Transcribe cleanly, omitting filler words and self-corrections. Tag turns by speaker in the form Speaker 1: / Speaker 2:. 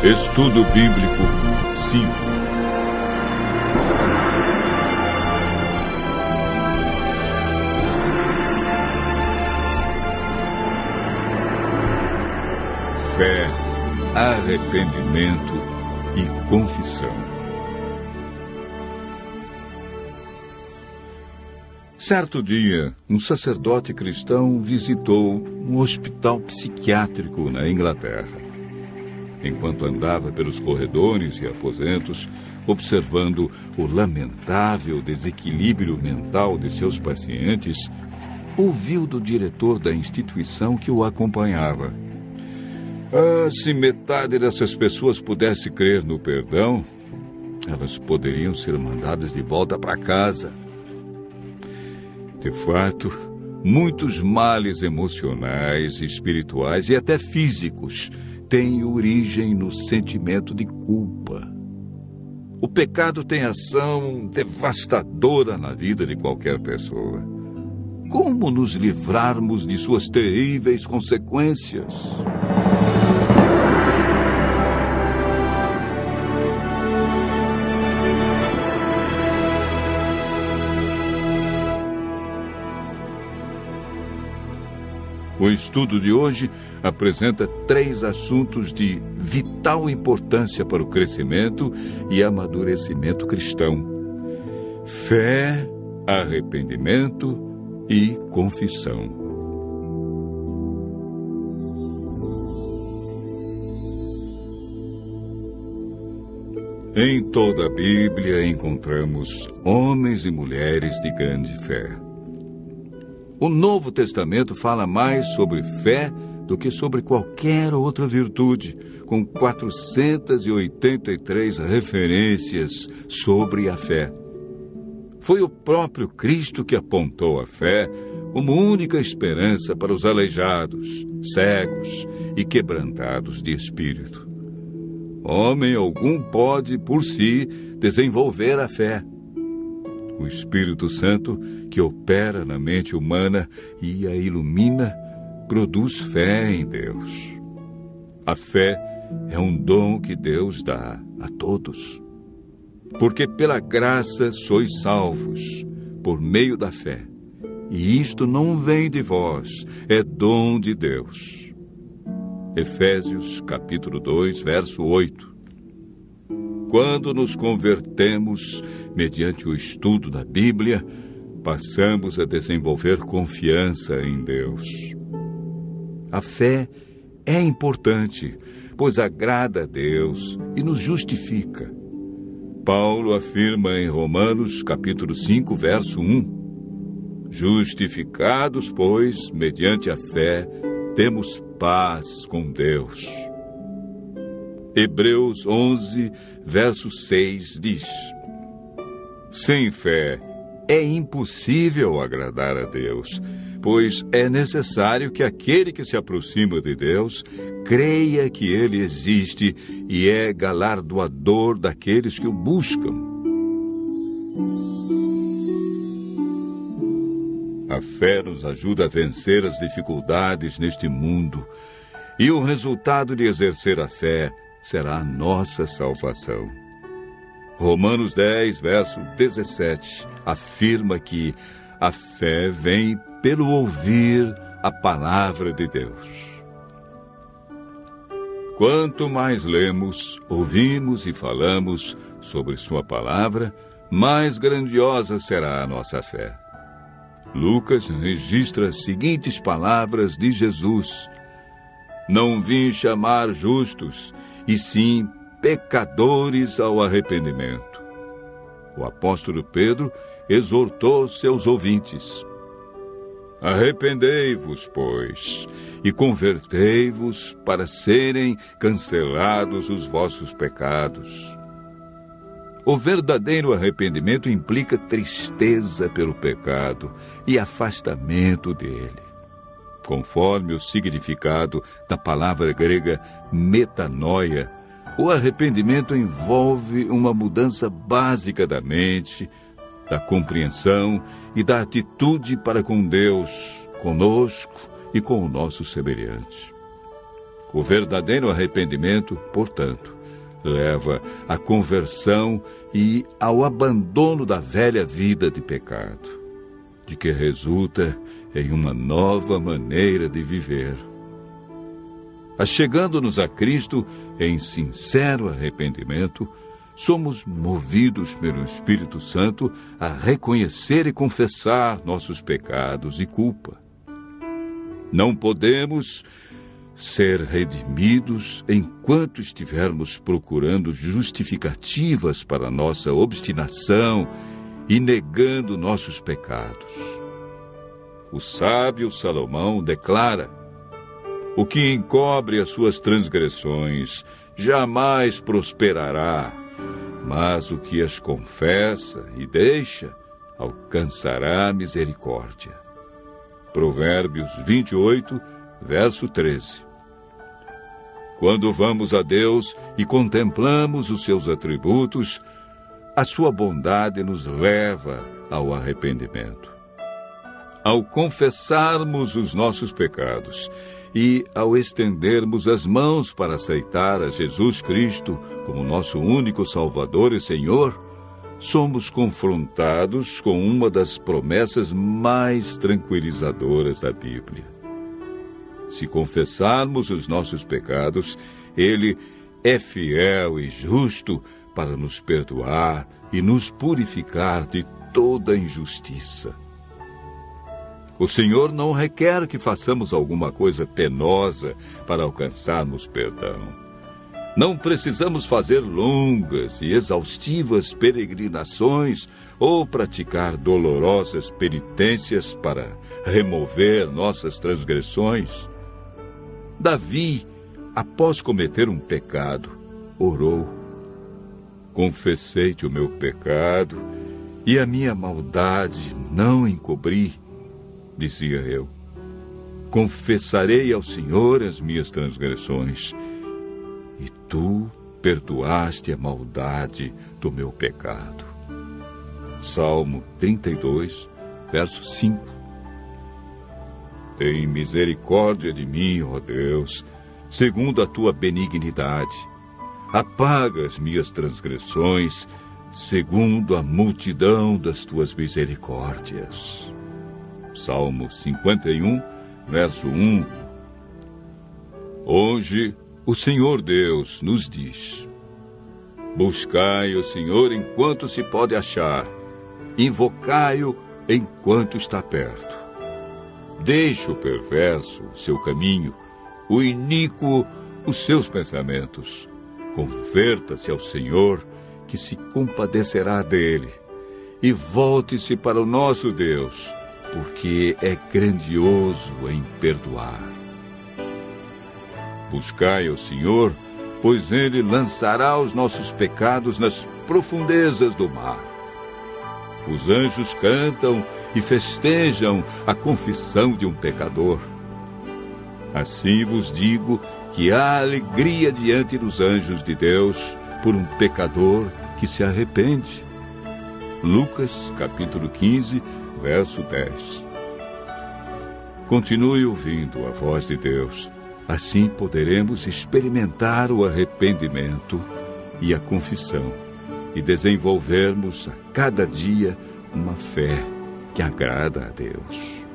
Speaker 1: Estudo Bíblico 5. Fé, arrependimento e confissão. Certo dia, um sacerdote cristão visitou um hospital psiquiátrico na Inglaterra. Enquanto andava pelos corredores e aposentos, observando o lamentável desequilíbrio mental de seus pacientes, ouviu do diretor da instituição que o acompanhava: se metade dessas pessoas pudesse crer no perdão, elas poderiam ser mandadas de volta para casa. De fato, muitos males emocionais, espirituais e até físicos têm origem no sentimento de culpa. O pecado tem ação devastadora na vida de qualquer pessoa. Como nos livrarmos de suas terríveis consequências? O estudo de hoje apresenta 3 assuntos de vital importância para o crescimento e amadurecimento cristão: fé, arrependimento e confissão. Em toda a Bíblia encontramos homens e mulheres de grande fé. O Novo Testamento fala mais sobre fé do que sobre qualquer outra virtude, com 483 referências sobre a fé. Foi o próprio Cristo que apontou a fé como única esperança para os aleijados, cegos e quebrantados de espírito. Homem algum pode, por si, desenvolver a fé. O Espírito Santo, que opera na mente humana e a ilumina, produz fé em Deus. A fé é um dom que Deus dá a todos. Porque pela graça sois salvos, por meio da fé. E isto não vem de vós, é dom de Deus. Efésios, capítulo 2, verso 8. Quando nos convertemos, mediante o estudo da Bíblia, passamos a desenvolver confiança em Deus. A fé é importante, pois agrada a Deus e nos justifica. Paulo afirma em Romanos, capítulo 5, verso 1: Justificados, pois, mediante a fé, temos paz com Deus. Hebreus 11, verso 6 diz: Sem fé é impossível agradar a Deus, pois é necessário que aquele que se aproxima de Deus creia que Ele existe e é galardoador daqueles que o buscam. A fé nos ajuda a vencer as dificuldades neste mundo, e o resultado de exercer a fé será a nossa salvação. Romanos 10, verso 17, afirma que a fé vem pelo ouvir a palavra de Deus. Quanto mais lemos, ouvimos e falamos sobre sua palavra, mais grandiosa será a nossa fé. Lucas registra as seguintes palavras de Jesus: Não vim chamar justos, e sim pecadores ao arrependimento. O apóstolo Pedro exortou seus ouvintes: Arrependei-vos, pois, e convertei-vos para serem cancelados os vossos pecados. O verdadeiro arrependimento implica tristeza pelo pecado e afastamento dele. Conforme o significado da palavra grega metanoia, o arrependimento envolve uma mudança básica da mente, da compreensão e da atitude para com Deus, conosco e com o nosso semelhante. O verdadeiro arrependimento, portanto, leva à conversão e ao abandono da velha vida de pecado, de que resulta em uma nova maneira de viver. Achegando-nos a Cristo em sincero arrependimento, somos movidos pelo Espírito Santo a reconhecer e confessar nossos pecados e culpa. Não podemos ser redimidos enquanto estivermos procurando justificativas para nossa obstinação e negando nossos pecados. O sábio Salomão declara: o que encobre as suas transgressões jamais prosperará, mas o que as confessa e deixa alcançará misericórdia. Provérbios 28, verso 13. Quando vamos a Deus e contemplamos os seus atributos, a sua bondade nos leva ao arrependimento. Ao confessarmos os nossos pecados e ao estendermos as mãos para aceitar a Jesus Cristo como nosso único Salvador e Senhor, somos confrontados com uma das promessas mais tranquilizadoras da Bíblia. Se confessarmos os nossos pecados, Ele é fiel e justo para nos perdoar e nos purificar de toda injustiça. O Senhor não requer que façamos alguma coisa penosa para alcançarmos perdão. Não precisamos fazer longas e exaustivas peregrinações ou praticar dolorosas penitências para remover nossas transgressões. Davi, após cometer um pecado, orou: confessei-te o meu pecado e a minha maldade não encobri, dizia eu. Confessarei ao Senhor as minhas transgressões, e tu perdoaste a maldade do meu pecado. Salmo 32, verso 5. Tem misericórdia de mim, ó Deus, segundo a tua benignidade. Apaga as minhas transgressões, segundo a multidão das tuas misericórdias. Salmo 51, verso 1. Hoje, o Senhor Deus nos diz: buscai o Senhor enquanto se pode achar, invocai-o enquanto está perto. Deixe o perverso o seu caminho, o iníquo os seus pensamentos. Converta-se ao Senhor, que se compadecerá dele, e volte-se para o nosso Deus, porque é grandioso em perdoar. Buscai ao Senhor, pois ele lançará os nossos pecados nas profundezas do mar. Os anjos cantam e festejam a confissão de um pecador. Assim vos digo que há alegria diante dos anjos de Deus por um pecador que se arrepende. Lucas, capítulo 15, verso 10. Continue ouvindo a voz de Deus. Assim poderemos experimentar o arrependimento e a confissão e desenvolvermos a cada dia uma fé que agrada a Deus.